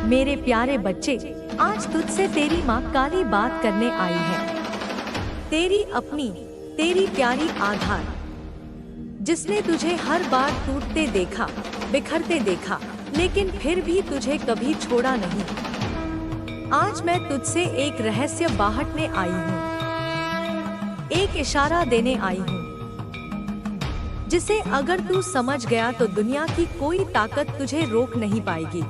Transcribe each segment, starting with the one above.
मेरे प्यारे बच्चे, आज तुझसे तेरी माँ काली बात करने आई है। तेरी अपनी, तेरी प्यारी आधार, जिसने तुझे हर बार टूटते देखा, बिखरते देखा, लेकिन फिर भी तुझे कभी छोड़ा नहीं। आज मैं तुझसे एक रहस्य बांटने आई हूँ, एक इशारा देने आई हूँ, जिसे अगर तू समझ गया तो दुनिया की कोई ताकत तुझे रोक नहीं पाएगी।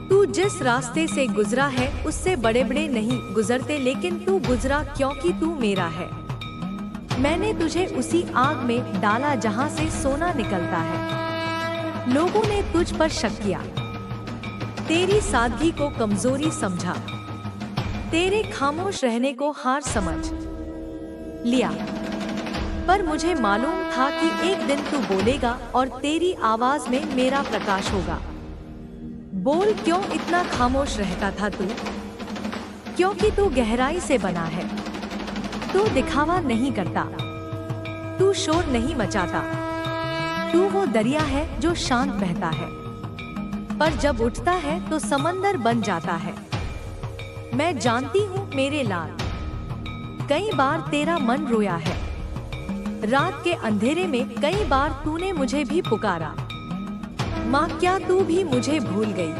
तू जिस रास्ते से गुजरा है उससे बड़े बड़े नहीं गुजरते, लेकिन तू गुजरा क्योंकि तू मेरा है। मैंने तुझे उसी आग में डाला जहां से सोना निकलता है। लोगों ने तुझ पर शक किया, तेरी सादगी को कमजोरी समझा, तेरे खामोश रहने को हार समझ लिया। पर मुझे मालूम था कि एक दिन तू बोलेगा और तेरी आवाज में मेरा प्रकाश होगा। बोल, क्यों इतना खामोश रहता था तू? क्योंकि तू गहराई से बना है। तू दिखावा नहीं करता, तू शोर नहीं मचाता। तू वो दरिया है जो शांत बहता है, पर जब उठता है तो समंदर बन जाता है। मैं जानती हूँ मेरे लाल, कई बार तेरा मन रोया है। रात के अंधेरे में कई बार तूने मुझे भी पुकारा, माँ क्या तू भी मुझे भूल गई?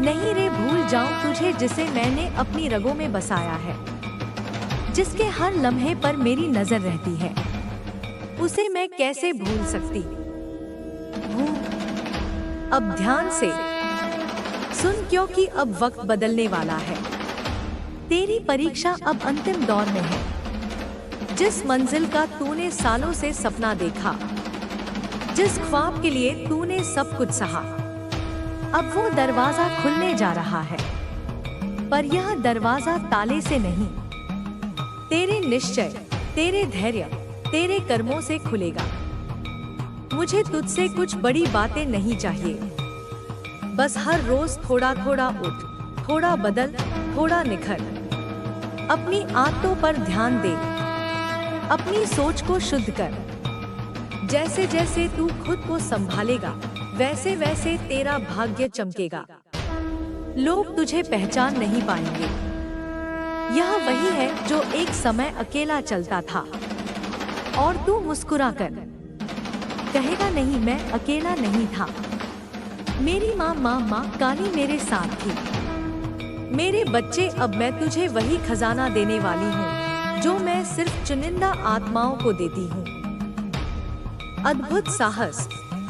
नहीं रे, भूल जाऊं तुझे जिसे मैंने अपनी रगों में बसाया है, जिसके हर लम्हे पर मेरी नजर रहती है, उसे मैं कैसे भूल सकती हूँ? अब ध्यान से सुन, क्योंकि अब वक्त बदलने वाला है। तेरी परीक्षा अब अंतिम दौर में है। जिस मंजिल का तूने सालों से सपना देखा, जिस ख्वाब के लिए तूने सब कुछ सहा, अब वो दरवाजा खुलने जा रहा है। पर यह दरवाजा ताले से नहीं, तेरे निश्चय, तेरे धैर्य, तेरे कर्मों से खुलेगा। मुझे तुझसे कुछ बड़ी बातें नहीं चाहिए, बस हर रोज थोड़ा थोड़ा उठ, थोड़ा बदल, थोड़ा निखर। अपनी आदतों पर ध्यान दे, अपनी सोच को शुद्ध कर। जैसे जैसे तू खुद को संभालेगा, वैसे वैसे तेरा भाग्य चमकेगा। लोग तुझे पहचान नहीं पाएंगे। यह वही है जो एक समय अकेला चलता था, और तू मुस्कुरा कर कहेगा, नहीं मैं अकेला नहीं था। मेरी माँ काली मेरे साथ थी। मेरे बच्चे, अब मैं तुझे वही खजाना देने वाली हूँ जो मैं सिर्फ चुनिंदा आत्माओं को देती हूँ। अद्भुत साहस,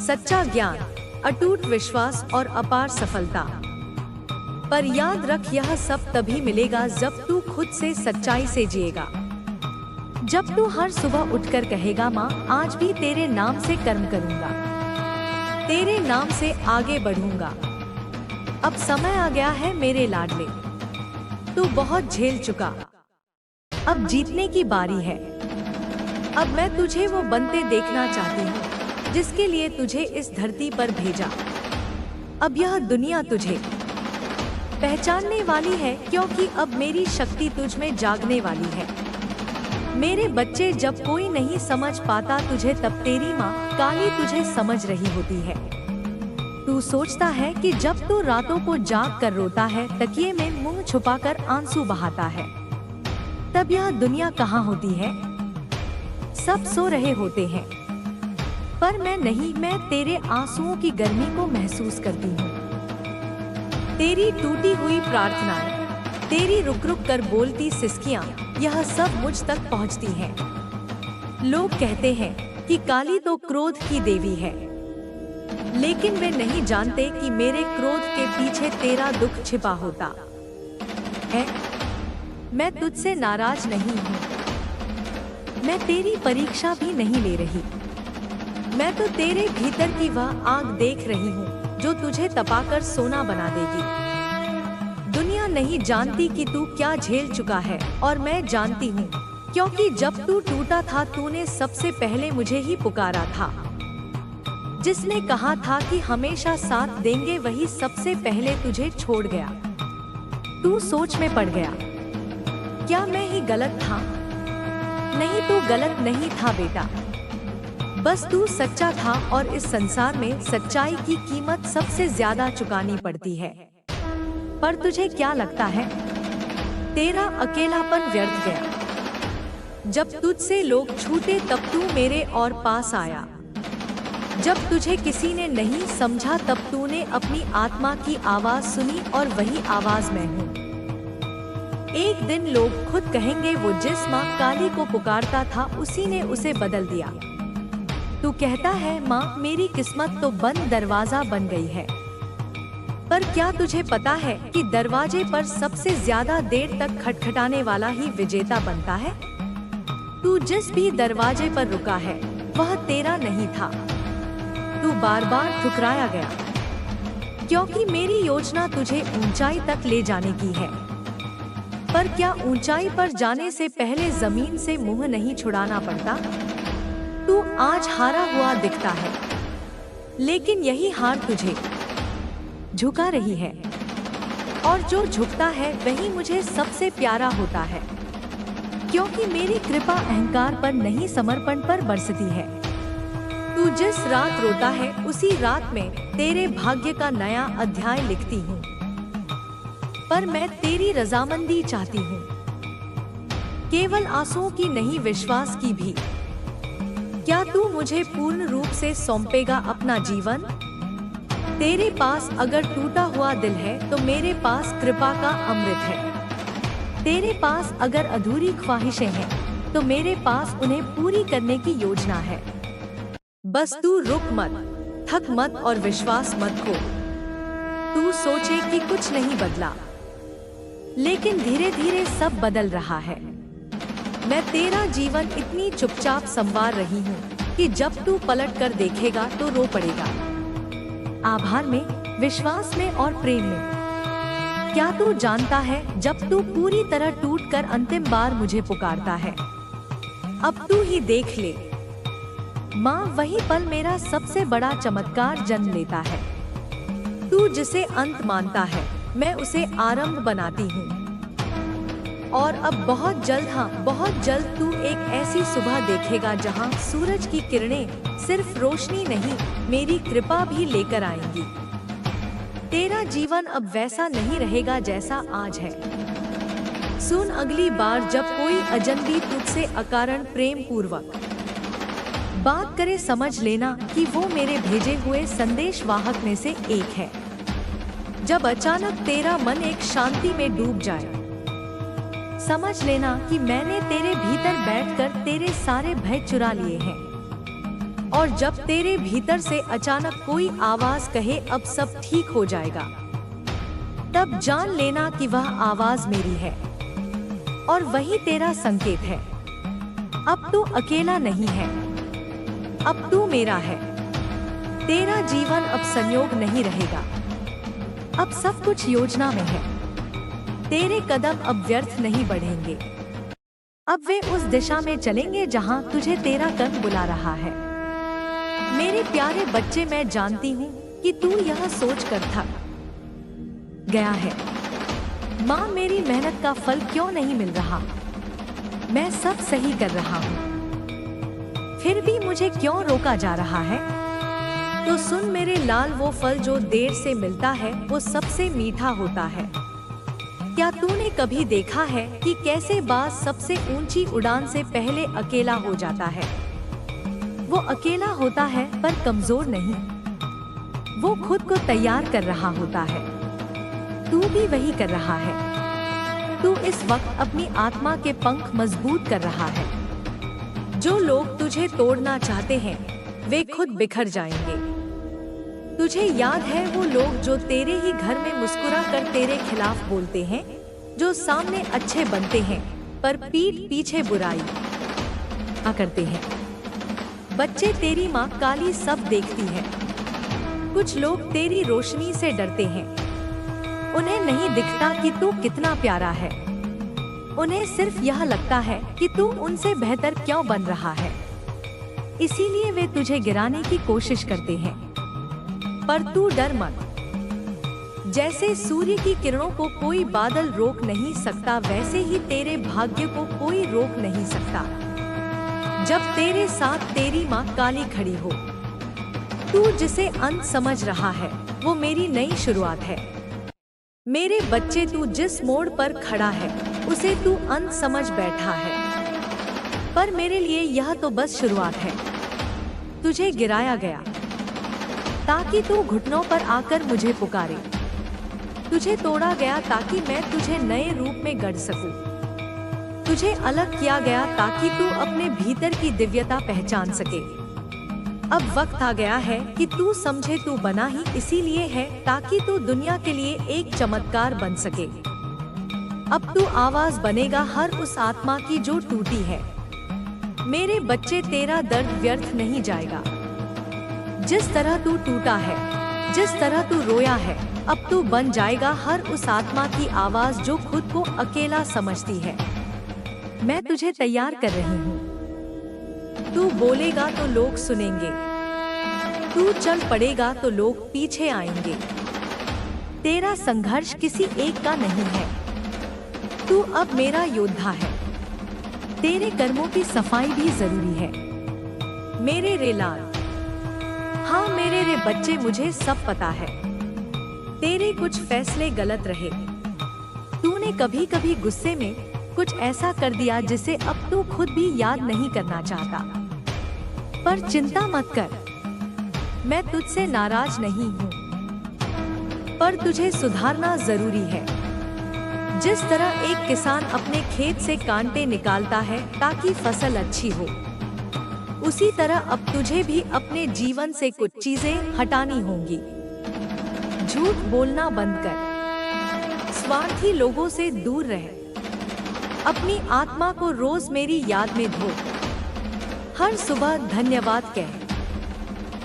सच्चा ज्ञान, अटूट विश्वास और अपार सफलता। पर याद रख, यह सब तभी मिलेगा जब तू खुद से सच्चाई से जिएगा। जब तू हर सुबह उठकर कहेगा, माँ आज भी तेरे नाम से कर्म करूंगा, तेरे नाम से आगे बढ़ूंगा। अब समय आ गया है मेरे लाडले, तू बहुत झेल चुका, अब जीतने की बारी है। अब मैं तुझे वो बनते देखना चाहती हूँ जिसके लिए तुझे इस धरती पर भेजा। अब यह दुनिया तुझे पहचानने वाली है, क्योंकि अब मेरी शक्ति तुझ में जागने वाली है। मेरे बच्चे, जब कोई नहीं समझ पाता तुझे, तब तेरी माँ काली तुझे समझ रही होती है। तू सोचता है कि जब तू रातों को जाग कर रोता है, तकिए में मुंह छुपाकर आंसू बहाता है, तब यह दुनिया कहाँ होती है? सब सो रहे होते हैं, पर मैं नहीं, मैं तेरे आंसुओं की गर्मी को महसूस करती हूँ। तेरी टूटी हुई प्रार्थनाएं, तेरी रुक रुक कर बोलती सिसकियाँ, यह सब मुझ तक पहुँचती हैं। लोग कहते हैं कि काली तो क्रोध की देवी है, लेकिन वे नहीं जानते कि मेरे क्रोध के पीछे तेरा दुख छिपा होता है। मैं तुझसे नाराज नहीं हूँ, मैं तेरी परीक्षा भी नहीं ले रही। मैं तो तेरे भीतर की वह आग देख रही हूँ जो तुझे तपाकर सोना बना देगी। दुनिया नहीं जानती कि तू क्या झेल चुका है, और मैं जानती हूँ, क्योंकि जब तू टूटा था तूने सबसे पहले मुझे ही पुकारा था। जिसने कहा था कि हमेशा साथ देंगे, वही सबसे पहले तुझे छोड़ गया। तू सोच में पड़ गया, क्या मैं ही गलत था? नहीं, तू गलत नहीं था बेटा। बस तू सच्चा था और इस संसार में सच्चाई की कीमत सबसे ज्यादा चुकानी पड़ती है। पर तुझे क्या लगता है, तेरा अकेलापन व्यर्थ गया। जब तुझसे लोग छूटे तब तू मेरे और पास आया। जब तुझे किसी ने नहीं समझा तब तूने अपनी आत्मा की आवाज सुनी और वही आवाज मैं हूँ। एक दिन लोग खुद कहेंगे वो जिस माँ काली को पुकारता था उसी ने उसे बदल दिया। तू कहता है माँ मेरी किस्मत तो बंद दरवाजा बन गई है। पर क्या तुझे पता है कि दरवाजे पर सबसे ज्यादा देर तक खटखटाने वाला ही विजेता बनता है। तू जिस भी दरवाजे पर रुका है वह तेरा नहीं था। तू बार बार ठुकराया गया क्योंकि मेरी योजना तुझे ऊंचाई तक ले जाने की है। पर क्या ऊंचाई पर जाने से पहले जमीन से मुंह नहीं छुड़ाना पड़ता। तू आज हारा हुआ दिखता है, लेकिन यही हार तुझे झुका रही है। और जो झुकता है वही मुझे सबसे प्यारा होता है, क्योंकि मेरी कृपा अहंकार पर नहीं समर्पण पर बरसती है। तू जिस रात रोता है उसी रात में तेरे भाग्य का नया अध्याय लिखती हूँ। पर मैं तेरी रजामंदी चाहती हूँ, केवल आंसुओं की नहीं विश्वास की भी। क्या तू मुझे पूर्ण रूप से सौंपेगा अपना जीवन। तेरे पास अगर टूटा हुआ दिल है तो मेरे पास कृपा का अमृत है। तेरे पास अगर अधूरी ख्वाहिशें हैं तो मेरे पास उन्हें पूरी करने की योजना है। बस तू रुक मत, थक मत और विश्वास मत खो। तू सोचे कि कुछ नहीं बदला, लेकिन धीरे धीरे सब बदल रहा है। मैं तेरा जीवन इतनी चुपचाप संवार रही हूँ कि जब तू पलट कर देखेगा तो रो पड़ेगा। आभार में, विश्वास में और प्रेम में। क्या तू जानता है जब तू पूरी तरह टूटकर अंतिम बार मुझे पुकारता है। अब तू ही देख ले माँ, वही पल मेरा सबसे बड़ा चमत्कार जन्म लेता है। तू जिसे अंत मानता है मैं उसे आरंभ बनाती हूँ। और अब बहुत जल्द, हाँ बहुत जल्द तू एक ऐसी सुबह देखेगा जहाँ सूरज की किरणें सिर्फ रोशनी नहीं मेरी कृपा भी लेकर आएंगी। तेरा जीवन अब वैसा नहीं रहेगा जैसा आज है। सुन, अगली बार जब कोई अजनबी तुझसे अकारण प्रेम पूर्वक बात करे समझ लेना कि वो मेरे भेजे हुए संदेशवाहक में से एक है। जब अचानक तेरा मन एक शांति में डूब जाए, समझ लेना कि मैंने तेरे भीतर बैठकर तेरे सारे भय चुरा लिए हैं। और जब तेरे भीतर से अचानक कोई आवाज कहे अब सब ठीक हो जाएगा, तब जान लेना कि वह आवाज मेरी है और वही तेरा संकेत है। अब तू अकेला नहीं है, अब तू मेरा है। तेरा जीवन अब संयोग नहीं रहेगा, अब सब कुछ योजना में है। तेरे कदम अब व्यर्थ नहीं बढ़ेंगे, अब वे उस दिशा में चलेंगे जहां तुझे तेरा कर्म बुला रहा है। मेरे प्यारे बच्चे, मैं जानती हूँ कि तू यह सोच कर थक गया है, माँ मेरी मेहनत का फल क्यों नहीं मिल रहा। मैं सब सही कर रहा हूँ, फिर भी मुझे क्यों रोका जा रहा है। तो सुन मेरे लाल, वो फल जो देर से मिलता है वो सबसे मीठा होता है। क्या तूने कभी देखा है कि कैसे बाज सबसे ऊंची उड़ान से पहले अकेला हो जाता है। वो अकेला होता है पर कमजोर नहीं, वो खुद को तैयार कर रहा होता है। तू भी वही कर रहा है। तू इस वक्त अपनी आत्मा के पंख मजबूत कर रहा है। जो लोग तुझे तोड़ना चाहते हैं वे खुद बिखर जाएंगे। तुझे याद है वो लोग जो तेरे ही घर में मुस्कुरा कर तेरे खिलाफ बोलते हैं, जो सामने अच्छे बनते हैं पर पीठ पीछे बुराई करते हैं। बच्चे, तेरी माँ काली सब देखती है। कुछ लोग तेरी रोशनी से डरते हैं, उन्हें नहीं दिखता कि तू कितना प्यारा है। उन्हें सिर्फ यह लगता है कि तू उनसे बेहतर क्यों बन रहा है, इसीलिए वे तुझे गिराने की कोशिश करते हैं। पर तू डर मत। जैसे सूर्य की किरणों को कोई बादल रोक नहीं सकता, वैसे ही तेरे भाग्य को कोई रोक नहीं सकता। जब तेरे साथ तेरी माँ काली खड़ी हो। तू जिसे अंत समझ रहा है वो मेरी नई शुरुआत है। मेरे बच्चे, तू जिस मोड़ पर खड़ा है उसे तू अंत समझ बैठा है, पर मेरे लिए यह तो बस शुरुआत है। तुझे गिराया गया ताकि तू घुटनों पर आकर मुझे पुकारे। तुझे तोड़ा गया ताकि मैं तुझे नए रूप में गढ़ सकूं। तुझे अलग किया गया ताकि तू अपने भीतर की दिव्यता पहचान सके। अब वक्त आ गया है कि तू समझे, तू बना ही इसीलिए है ताकि तू दुनिया के लिए एक चमत्कार बन सके। अब तू आवाज बनेगा हर उस आत्मा की जो टूटी है। मेरे बच्चे, तेरा दर्द व्यर्थ नहीं जाएगा। जिस तरह तू टूटा है, जिस तरह तू रोया है, अब तू बन जाएगा हर उस आत्मा की आवाज जो खुद को अकेला समझती है। मैं तुझे तैयार कर रही हूँ। तू बोलेगा तो लोग सुनेंगे, तू चल पड़ेगा तो लोग पीछे आएंगे। तेरा संघर्ष किसी एक का नहीं है, तू अब मेरा योद्धा है। तेरे कर्मों की सफाई भी जरूरी है। मेरे रे लाल, हाँ मेरे रे बच्चे, मुझे सब पता है। तेरे कुछ फैसले गलत रहे। तूने कभी कभी गुस्से में कुछ ऐसा कर दिया जिसे अब तू खुद भी याद नहीं करना चाहता। पर चिंता मत कर, मैं तुझसे नाराज नहीं हूँ, पर तुझे सुधारना जरूरी है। जिस तरह एक किसान अपने खेत से कांटे निकालता है ताकि फसल अच्छी हो, उसी तरह अब तुझे भी अपने जीवन से कुछ चीजें हटानी होंगी। झूठ बोलना बंद कर, स्वार्थी लोगों से दूर रह। अपनी आत्मा को रोज मेरी याद में धो। हर सुबह धन्यवाद कह,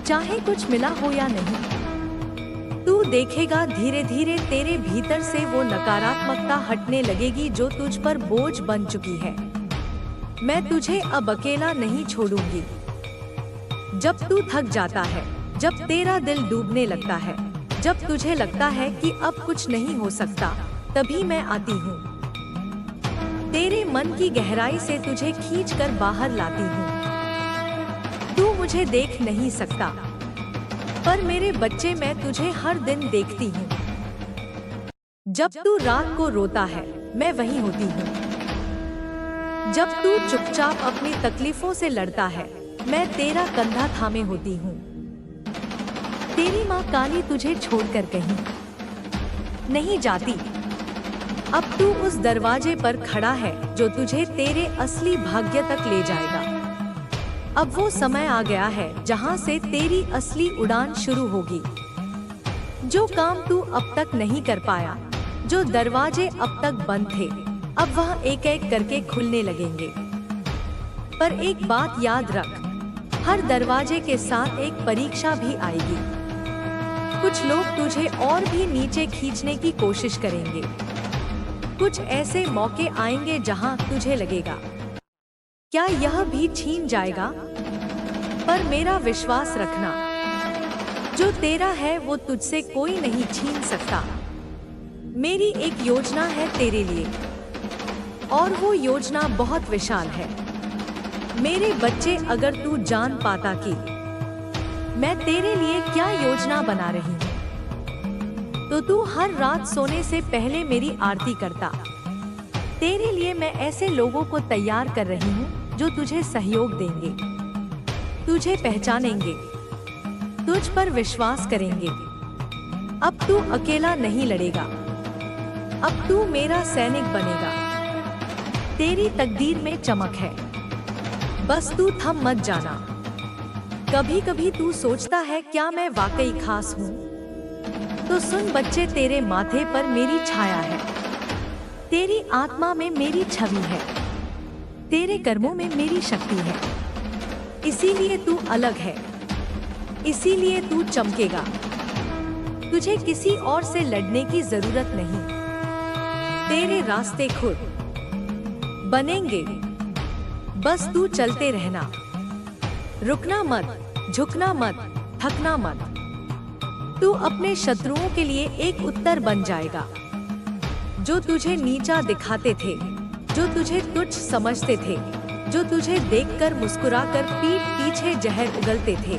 चाहे कुछ मिला हो या नहीं। तू देखेगा धीरे धीरे तेरे भीतर से वो नकारात्मकता हटने लगेगी जो तुझ पर बोझ बन चुकी है। मैं तुझे अब अकेला नहीं छोड़ूंगी। जब तू थक जाता है, जब तेरा दिल डूबने लगता है, जब तुझे लगता है कि अब कुछ नहीं हो सकता, तभी मैं आती हूँ। तेरे मन की गहराई से तुझे खींचकर बाहर लाती हूँ। तू मुझे देख नहीं सकता, पर मेरे बच्चे, मैं तुझे हर दिन देखती हूँ। जब तू रात को रोता है, मैं वहीं होती हूँ। जब तू चुपचाप अपनी तकलीफों से लड़ता है, मैं तेरा कंधा थामे होती हूँ। तेरी माँ काली तुझे छोड़कर कहीं नहीं जाती। अब तू उस दरवाजे पर खड़ा है जो तुझे तेरे असली भाग्य तक ले जाएगा। अब वो समय आ गया है जहाँ से तेरी असली उड़ान शुरू होगी। जो काम तू अब तक नहीं कर पाया, जो दरवाजे अब तक बंद थे, अब वह एक एक करके खुलने लगेंगे। पर एक बात याद रख, हर दरवाजे के साथ एक परीक्षा भी आएगी। कुछ लोग तुझे और भी नीचे खींचने की कोशिश करेंगे। कुछ ऐसे मौके आएंगे जहां तुझे लगेगा क्या यह भी छीन जाएगा, पर मेरा विश्वास रखना, जो तेरा है वो तुझसे कोई नहीं छीन सकता। मेरी एक योजना है तेरे लिए, और वो योजना बहुत विशाल है। मेरे बच्चे, अगर तू जान पाता कि मैं तेरे लिए क्या योजना बना रही हूँ, तो तू हर रात सोने से पहले मेरी आरती करता। तेरे लिए मैं ऐसे लोगों को तैयार कर रही हूँ जो तुझे सहयोग देंगे, तुझे पहचानेंगे, तुझ पर विश्वास करेंगे। अब तू अकेला नहीं लड़ेगा, अब तू मेरा सैनिक बनेगा। तेरी तकदीर में चमक है, बस तू थम मत जाना। कभी कभी तू सोचता है क्या मैं वाकई खास हूँ? तो सुन बच्चे, तेरे माथे पर मेरी छाया है, तेरी आत्मा में मेरी छवि है, तेरे कर्मों में मेरी शक्ति है। इसीलिए तू अलग है, इसीलिए तू चमकेगा। तुझे किसी और से लड़ने की जरूरत नहीं, तेरे रास्ते खुद बनेंगे। बस तू चलते रहना, रुकना मत, झुकना मत, थकना मत। तू अपने शत्रुओं के लिए एक उत्तर बन जाएगा। जो तुझे नीचा दिखाते थे, जो तुझे तुच्छ समझते थे, जो तुझे देखकर मुस्कुराकर पीठ पीछे जहर उगलते थे,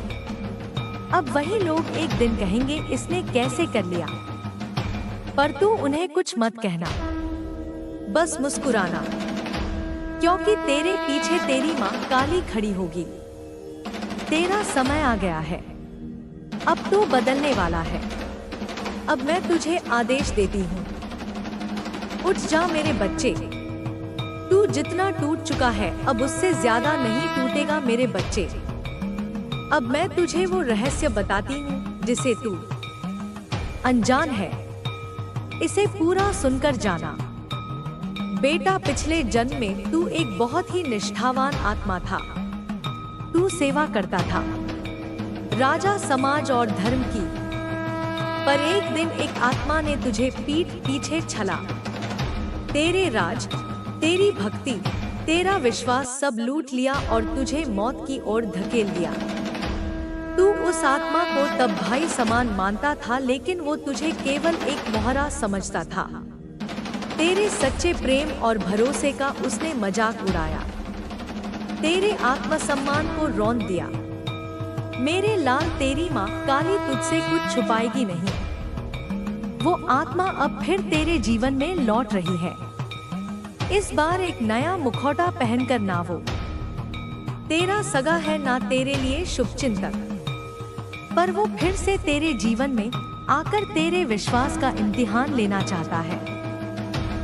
अब वही लोग एक दिन कहेंगे इसने कैसे कर लिया। पर तू उन्हें कुछ मत कहना, बस मुस्कुराना, क्योंकि तेरे पीछे तेरी माँ काली खड़ी होगी। तेरा समय आ गया है, अब तू बदलने वाला है। अब मैं तुझे आदेश देती हूँ, उठ जा मेरे बच्चे। तू जितना टूट चुका है अब उससे ज्यादा नहीं टूटेगा मेरे बच्चे। अब मैं तुझे वो रहस्य बताती हूँ जिसे तू अनजान है, इसे पूरा सुनकर जाना। बेटा, पिछले जन्म में तू एक बहुत ही निष्ठावान आत्मा था। तू सेवा करता था, राजा, समाज और धर्म की। पर एक दिन एक आत्मा ने तुझे पीठ पीछे छला। तेरे राज, तेरी भक्ति, तेरा विश्वास सब लूट लिया और तुझे मौत की ओर धकेल दिया। तू उस आत्मा को तब भाई समान मानता था, लेकिन वो तुझे केवल एक मोहरा समझता था। तेरे सच्चे प्रेम और भरोसे का उसने मजाक उड़ाया, तेरे आत्मसम्मान को रौंद दिया। मेरे लाल, तेरी माँ काली तुझसे कुछ छुपाएगी नहीं। वो आत्मा अब फिर तेरे जीवन में लौट रही है। इस बार एक नया मुखौटा पहनकर। ना वो तेरा सगा है, ना तेरे लिए शुभचिंतक, पर वो फिर से तेरे जीवन में आकर तेरे विश्वास का इम्तिहान लेना चाहता है।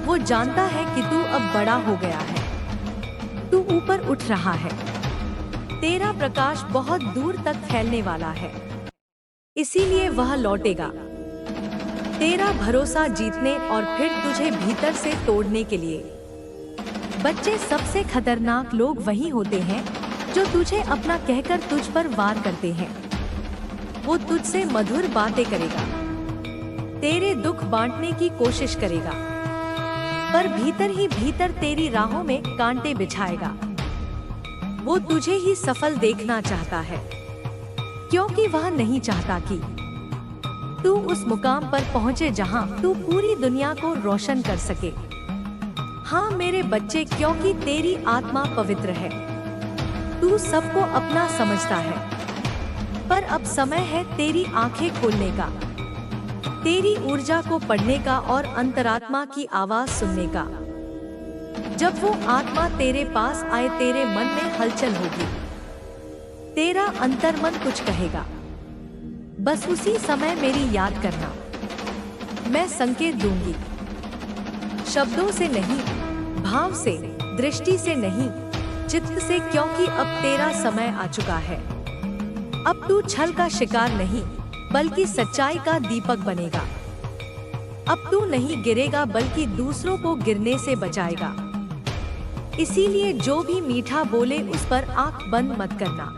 वो जानता है कि तू अब बड़ा हो गया है, तू ऊपर उठ रहा है, तेरा प्रकाश बहुत दूर तक फैलने वाला है, इसीलिए वह लौटेगा तेरा भरोसा जीतने और फिर तुझे भीतर से तोड़ने के लिए। बच्चे, सबसे खतरनाक लोग वही होते हैं जो तुझे अपना कहकर तुझ पर वार करते हैं। वो तुझसे मधुर बातें करेगा, तेरे दुख बांटने की कोशिश करेगा, पर भीतर ही भीतर तेरी राहों में कांटे बिछाएगा। वो तुझे ही सफल देखना चाहता है, क्योंकि वह नहीं चाहता कि तू उस मुकाम पर पहुंचे जहां तू पूरी दुनिया को रोशन कर सके। हाँ मेरे बच्चे, क्योंकि तेरी आत्मा पवित्र है, तू सबको अपना समझता है। पर अब समय है तेरी आंखें खोलने का, तेरी ऊर्जा को पढ़ने का और अंतरात्मा की आवाज सुनने का। जब वो आत्मा तेरे पास आए, तेरे मन में हलचल होगी, तेरा अंतर्मन कुछ कहेगा। बस उसी समय मेरी याद करना, मैं संकेत दूंगी, शब्दों से नहीं, भाव से, दृष्टि से नहीं, चित्त से, क्योंकि अब तेरा समय आ चुका है। अब तू छल का शिकार नहीं, बल्कि सच्चाई का दीपक बनेगा। अब तू नहीं गिरेगा, बल्कि दूसरों को गिरने से बचाएगा। इसीलिए जो भी मीठा बोले उस पर आंख बंद मत करना।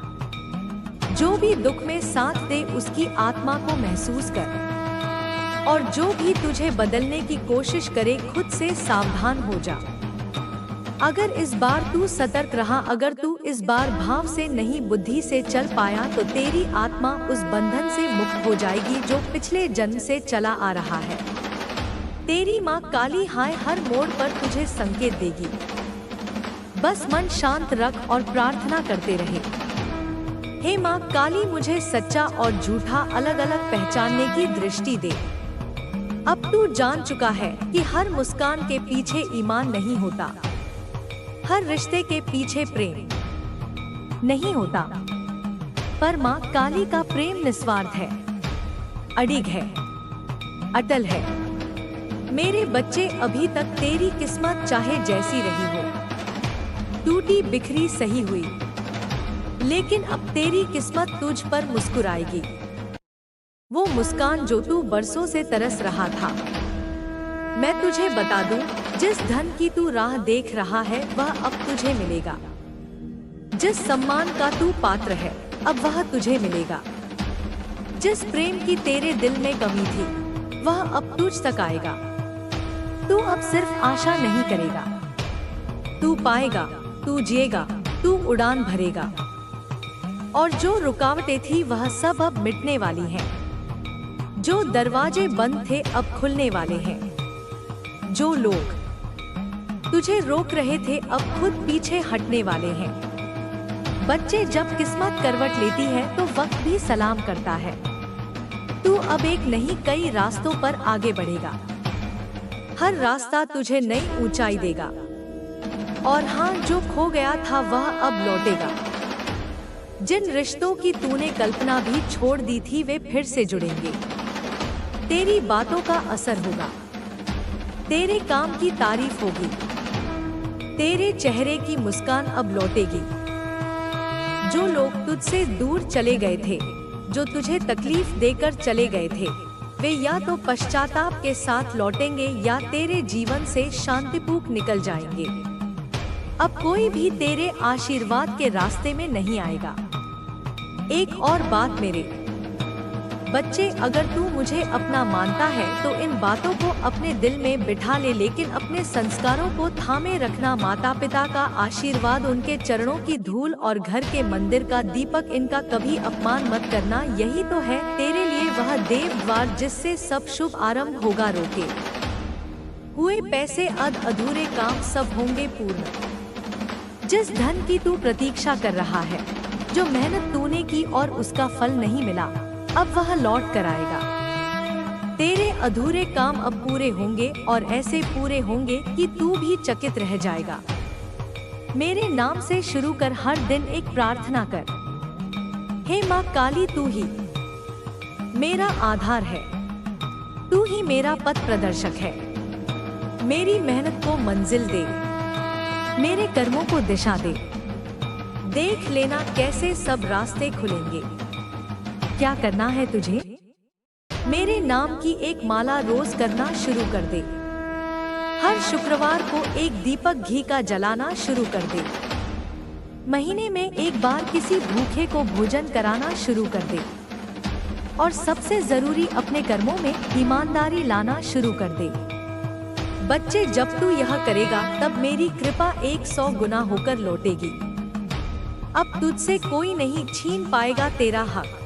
जो भी दुख में साथ दे उसकी आत्मा को महसूस कर, और जो भी तुझे बदलने की कोशिश करे खुद से सावधान हो जा। अगर इस बार तू सतर्क रहा, अगर तू इस बार भाव से नहीं बुद्धि से चल पाया, तो तेरी आत्मा उस बंधन से मुक्त हो जाएगी जो पिछले जन्म से चला आ रहा है। तेरी माँ काली हाय हर मोड़ पर तुझे संकेत देगी। बस मन शांत रख और प्रार्थना करते रहे, हे माँ काली, मुझे सच्चा और झूठा अलग अलग पहचानने की दृष्टि दे। अब तू जान चुका है कि हर मुस्कान के पीछे ईमान नहीं होता, हर रिश्ते के पीछे प्रेम नहीं होता, पर माँ काली का प्रेम निस्वार्थ है, अडिग है, अटल है। मेरे बच्चे, अभी तक तेरी किस्मत चाहे जैसी रही हो, टूटी बिखरी सही हुई, लेकिन अब तेरी किस्मत तुझ पर मुस्कुराएगी। वो मुस्कान जो तू बरसों से तरस रहा था। मैं तुझे बता दूं, जिस धन की तू राह देख रहा है वह अब तुझे मिलेगा। जिस सम्मान का तू पात्र है अब वह तुझे मिलेगा। जिस प्रेम की तेरे दिल में कमी थी वह अब तुझ तक आएगा। तू अब सिर्फ आशा नहीं करेगा, तू पाएगा, तू जिएगा, तू उड़ान भरेगा। और जो रुकावटें थी वह सब अब मिटने वाली हैं। जो दरवाजे बंद थे अब खुलने वाले हैं। जो लोग तुझे रोक रहे थे अब खुद पीछे हटने वाले हैं। बच्चे, जब किस्मत करवट लेती है तो वक्त भी सलाम करता है। तू अब एक नहीं कई रास्तों पर आगे बढ़ेगा। हर रास्ता तुझे नई ऊंचाई देगा। और हाँ, जो खो गया था वह अब लौटेगा। जिन रिश्तों की तूने कल्पना भी छोड़ दी थी वे फिर से जुड़ेंगे। तेरी बातों का असर होगा। तेरे काम की तारीफ होगी। तेरे चेहरे की मुस्कान अब लौटेगी। जो लोग तुझसे दूर चले गए थे, जो तुझे तकलीफ देकर चले गए थे, वे या तो पश्चाताप के साथ लौटेंगे या तेरे जीवन से शांतिपूर्वक निकल जाएंगे। अब कोई भी तेरे आशीर्वाद के रास्ते में नहीं आएगा। एक और बात मेरे बच्चे, अगर तू मुझे अपना मानता है तो इन बातों को अपने दिल में बिठा ले, लेकिन अपने संस्कारों को थामे रखना। माता पिता का आशीर्वाद, उनके चरणों की धूल और घर के मंदिर का दीपक, इनका कभी अपमान मत करना। यही तो है तेरे लिए वह देव द्वार जिससे सब शुभ आरंभ होगा। रोके हुए पैसे, अधूरे काम सब होंगे पूर्ण। जिस धन की तू प्रतीक्षा कर रहा है, जो मेहनत तूने की और उसका फल नहीं मिला, अब वह लौट कर आएगा। तेरे अधूरे काम अब पूरे होंगे और ऐसे पूरे होंगे कि तू भी चकित रह जाएगा। मेरे नाम से शुरू कर हर दिन एक प्रार्थना कर। हे माँ काली, तू ही मेरा आधार है। तू ही मेरा पथ प्रदर्शक है। मेरी मेहनत को मंजिल दे, मेरे कर्मों को दिशा दे। देख लेना कैसे सब रास्ते खुलेंगे। क्या करना है तुझे? मेरे नाम की एक माला रोज करना शुरू कर दे। हर शुक्रवार को एक दीपक घी का जलाना शुरू कर दे। महीने में एक बार किसी भूखे को भोजन कराना शुरू कर दे। और सबसे जरूरी, अपने कर्मों में ईमानदारी लाना शुरू कर दे। बच्चे, जब तू यह करेगा तब मेरी कृपा 100 गुना होकर लौटेगी। अब तुझसे कोई नहीं छीन पाएगा तेरा हक।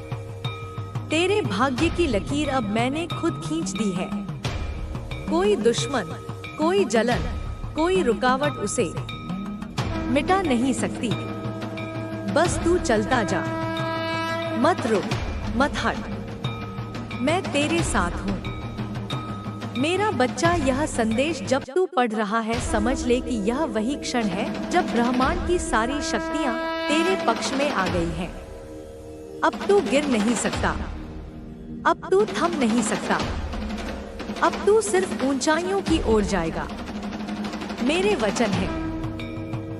तेरे भाग्य की लकीर अब मैंने खुद खींच दी है। कोई दुश्मन, कोई जलन, कोई रुकावट उसे मिटा नहीं सकती। बस तू चलता जा, मत रुक, मत हट। मैं तेरे साथ हूँ। मेरा बच्चा, यह संदेश जब तू पढ़ रहा है, समझ ले कि यह वही क्षण है जब ब्रह्मांड की सारी शक्तियाँ तेरे पक्ष में आ गई हैं। अब तू गिर नहीं सकता। अब तू थम नहीं सकता। अब तू सिर्फ ऊंचाइयों की ओर जाएगा। मेरे वचन है,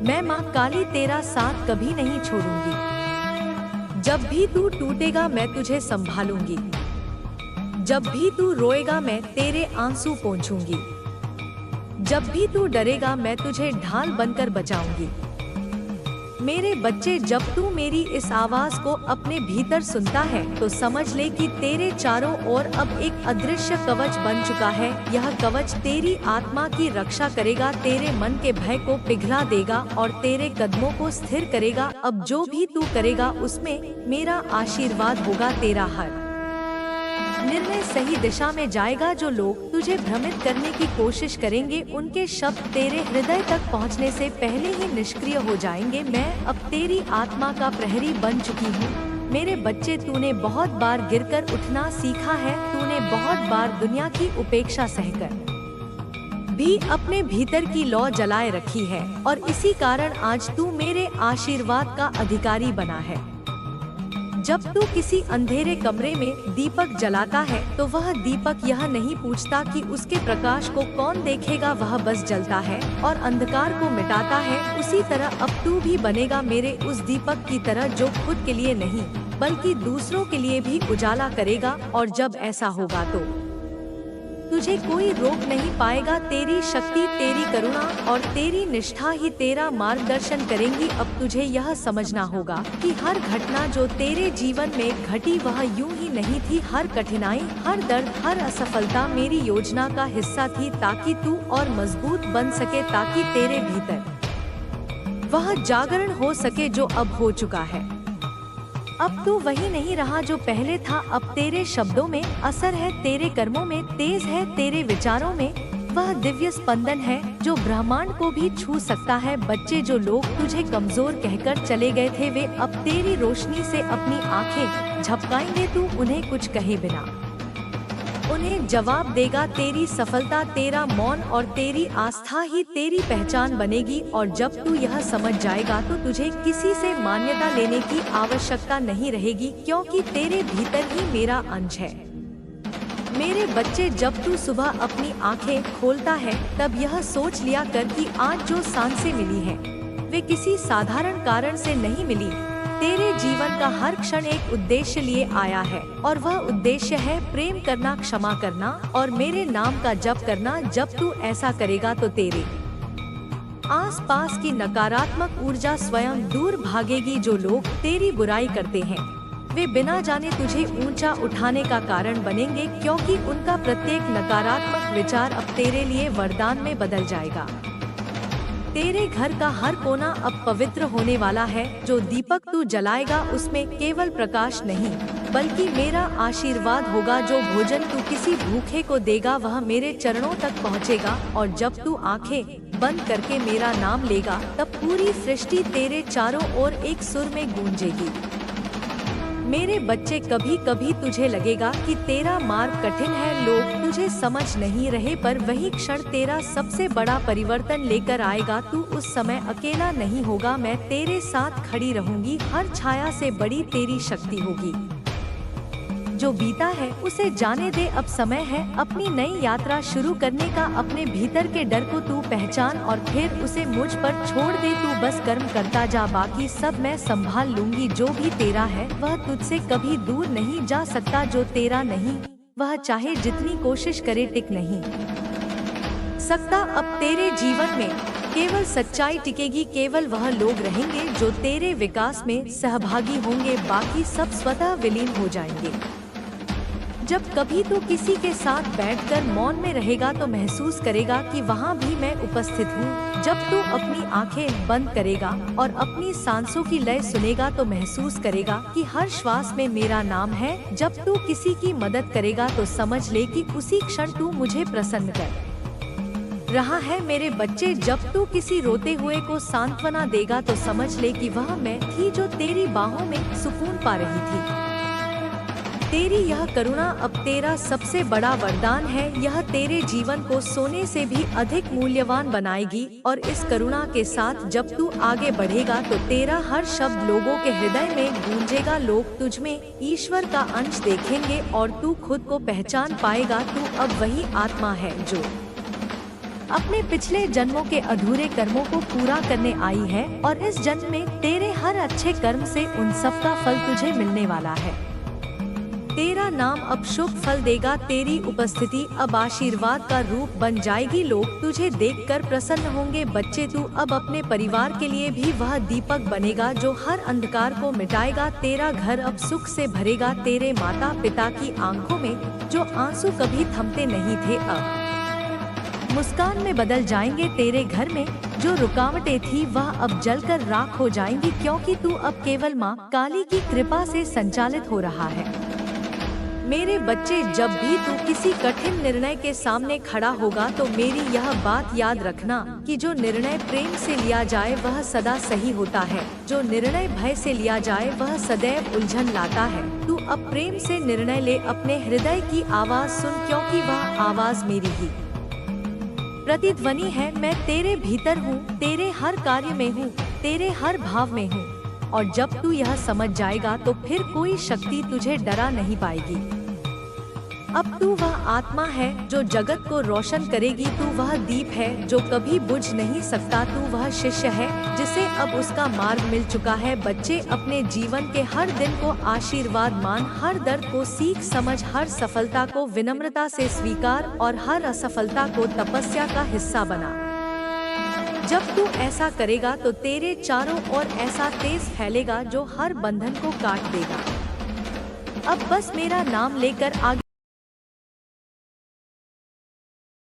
मैं माँ काली तेरा साथ कभी नहीं छोड़ूंगी। जब भी तू टूटेगा मैं तुझे संभालूंगी। जब भी तू रोएगा मैं तेरे आंसू पोंछूंगी। जब भी तू डरेगा मैं तुझे ढाल बनकर बचाऊंगी। मेरे बच्चे, जब तू मेरी इस आवाज को अपने भीतर सुनता है तो समझ ले कि तेरे चारों ओर अब एक अदृश्य कवच बन चुका है। यह कवच तेरी आत्मा की रक्षा करेगा, तेरे मन के भय को पिघला देगा और तेरे कदमों को स्थिर करेगा। अब जो भी तू करेगा उसमें मेरा आशीर्वाद होगा। तेरा हर निर्णय सही दिशा में जाएगा। जो लोग तुझे भ्रमित करने की कोशिश करेंगे उनके शब्द तेरे हृदय तक पहुंचने से पहले ही निष्क्रिय हो जाएंगे। मैं अब तेरी आत्मा का प्रहरी बन चुकी हूँ। मेरे बच्चे, तूने बहुत बार गिरकर उठना सीखा है। तूने बहुत बार दुनिया की उपेक्षा सहकर भी अपने भीतर की लौ जलाए रखी है और इसी कारण आज तू मेरे आशीर्वाद का अधिकारी बना है। जब तू किसी अंधेरे कमरे में दीपक जलाता है तो वह दीपक यह नहीं पूछता कि उसके प्रकाश को कौन देखेगा, वह बस जलता है और अंधकार को मिटाता है। उसी तरह अब तू भी बनेगा मेरे उस दीपक की तरह जो खुद के लिए नहीं बल्कि दूसरों के लिए भी उजाला करेगा। और जब ऐसा होगा तो तुझे कोई रोक नहीं पाएगा। तेरी शक्ति, तेरी करुणा और तेरी निष्ठा ही तेरा मार्गदर्शन करेंगी। अब तुझे यह समझना होगा कि हर घटना जो तेरे जीवन में घटी वह यूं ही नहीं थी। हर कठिनाई, हर दर्द, हर असफलता मेरी योजना का हिस्सा थी ताकि तू और मजबूत बन सके, ताकि तेरे भीतर वह जागरण हो सके जो अब हो चुका है। अब तू वही नहीं रहा जो पहले था। अब तेरे शब्दों में असर है, तेरे कर्मों में तेज है, तेरे विचारों में वह दिव्य स्पंदन है जो ब्रह्मांड को भी छू सकता है। बच्चे, जो लोग तुझे कमजोर कहकर चले गए थे, वे अब तेरी रोशनी से अपनी आंखें झपकाएंगे। तू उन्हें कुछ कहे बिना उन्हें जवाब देगा। तेरी सफलता, तेरा मौन और तेरी आस्था ही तेरी पहचान बनेगी। और जब तू यह समझ जाएगा तो तुझे किसी से मान्यता लेने की आवश्यकता नहीं रहेगी, क्योंकि तेरे भीतर ही मेरा अंश है। मेरे बच्चे, जब तू सुबह अपनी आंखें खोलता है तब यह सोच लिया कर कि आज जो सांसें मिली हैं, वे किसी साधारण कारण से नहीं मिली। तेरे जीवन का हर क्षण एक उद्देश्य लिए आया है, और वह उद्देश्य है प्रेम करना, क्षमा करना और मेरे नाम का जप करना। जब तू ऐसा करेगा तो तेरे आसपास की नकारात्मक ऊर्जा स्वयं दूर भागेगी। जो लोग तेरी बुराई करते हैं, वे बिना जाने तुझे ऊंचा उठाने का कारण बनेंगे, क्योंकि उनका प्रत्येक नकारात्मक विचार अब तेरे लिए वरदान में बदल जाएगा। तेरे घर का हर कोना अब पवित्र होने वाला है। जो दीपक तू जलाएगा उसमें केवल प्रकाश नहीं, बल्कि मेरा आशीर्वाद होगा। जो भोजन तू किसी भूखे को देगा वह मेरे चरणों तक पहुँचेगा। और जब तू आंखें बंद करके मेरा नाम लेगा, तब पूरी सृष्टि तेरे चारों ओर एक सुर में गूंजेगी। मेरे बच्चे, कभी कभी तुझे लगेगा कि तेरा मार्ग कठिन है, लोग तुझे समझ नहीं रहे, पर वही क्षण तेरा सबसे बड़ा परिवर्तन लेकर आएगा। तू उस समय अकेला नहीं होगा, मैं तेरे साथ खड़ी रहूंगी। हर छाया से बड़ी तेरी शक्ति होगी। जो बीता है उसे जाने दे, अब समय है अपनी नई यात्रा शुरू करने का। अपने भीतर के डर को तू पहचान और फिर उसे मुझ पर छोड़ दे। तू बस कर्म करता जा, बाकी सब मैं संभाल लूंगी। जो भी तेरा है वह तुझसे कभी दूर नहीं जा सकता। जो तेरा नहीं, वह चाहे जितनी कोशिश करे टिक नहीं सकता। अब तेरे जीवन में केवल सच्चाई टिकेगी, केवल वह लोग रहेंगे जो तेरे विकास में सहभागी होंगे, बाकी सब स्वतः विलीन हो जाएंगे। जब कभी तू किसी के साथ बैठकर मौन में रहेगा तो महसूस करेगा कि वहाँ भी मैं उपस्थित हूँ। जब तू अपनी आंखें बंद करेगा और अपनी सांसों की लय सुनेगा तो महसूस करेगा कि हर श्वास में मेरा नाम है। जब तू किसी की मदद करेगा तो समझ ले कि उसी क्षण तू मुझे प्रसन्न कर रहा है। मेरे बच्चे, जब तू किसी रोते हुए को सांत्वना देगा तो समझ ले कि वह मैं थी जो तेरी बाहों में सुकून पा रही थी। तेरी यह करुणा अब तेरा सबसे बड़ा वरदान है। यह तेरे जीवन को सोने से भी अधिक मूल्यवान बनाएगी। और इस करुणा के साथ जब तू आगे बढ़ेगा तो तेरा हर शब्द लोगों के हृदय में गूंजेगा। लोग तुझ में ईश्वर का अंश देखेंगे और तू खुद को पहचान पाएगा। तू अब वही आत्मा है जो अपने पिछले जन्मों के अधूरे कर्मों को पूरा करने आई है, और इस जन्म में तेरे हर अच्छे कर्म से उन सब का फल तुझे मिलने वाला है। तेरा नाम अब शुभ फल देगा। तेरी उपस्थिति अब आशीर्वाद का रूप बन जाएगी। लोग तुझे देखकर प्रसन्न होंगे। बच्चे, तू अब अपने परिवार के लिए भी वह दीपक बनेगा जो हर अंधकार को मिटाएगा। तेरा घर अब सुख से भरेगा। तेरे माता पिता की आंखों में जो आंसू कभी थमते नहीं थे, अब मुस्कान में बदल जाएंगे। तेरे घर में जो रुकावटें थी वह अब जलकर राख हो जाएंगी, क्योंकि तू अब केवल माँ काली की कृपा से संचालित हो रहा है। मेरे बच्चे, जब भी तू किसी कठिन निर्णय के सामने खड़ा होगा तो मेरी यह बात याद रखना कि जो निर्णय प्रेम से लिया जाए वह सदा सही होता है। जो निर्णय भय से लिया जाए वह सदैव उलझन लाता है। तू अब प्रेम से निर्णय ले। अपने हृदय की आवाज सुन, क्योंकि वह आवाज मेरी ही प्रतिध्वनि है। मैं तेरे भीतर हूँ, तेरे हर कार्य में हूँ, तेरे हर भाव में हूँ। और जब तू यह समझ जाएगा तो फिर कोई शक्ति तुझे डरा नहीं पाएगी। अब तू वह आत्मा है जो जगत को रोशन करेगी। तू वह दीप है जो कभी बुझ नहीं सकता। तू वह शिष्य है जिसे अब उसका मार्ग मिल चुका है। बच्चे, अपने जीवन के हर दिन को आशीर्वाद मान, हर दर्द को सीख समझ, हर सफलता को विनम्रता से स्वीकार और हर असफलता को तपस्या का हिस्सा बना। जब तू ऐसा करेगा तो तेरे चारों ओर ऐसा तेज फैलेगा जो हर बंधन को काट देगा। अब बस मेरा नाम लेकर आगे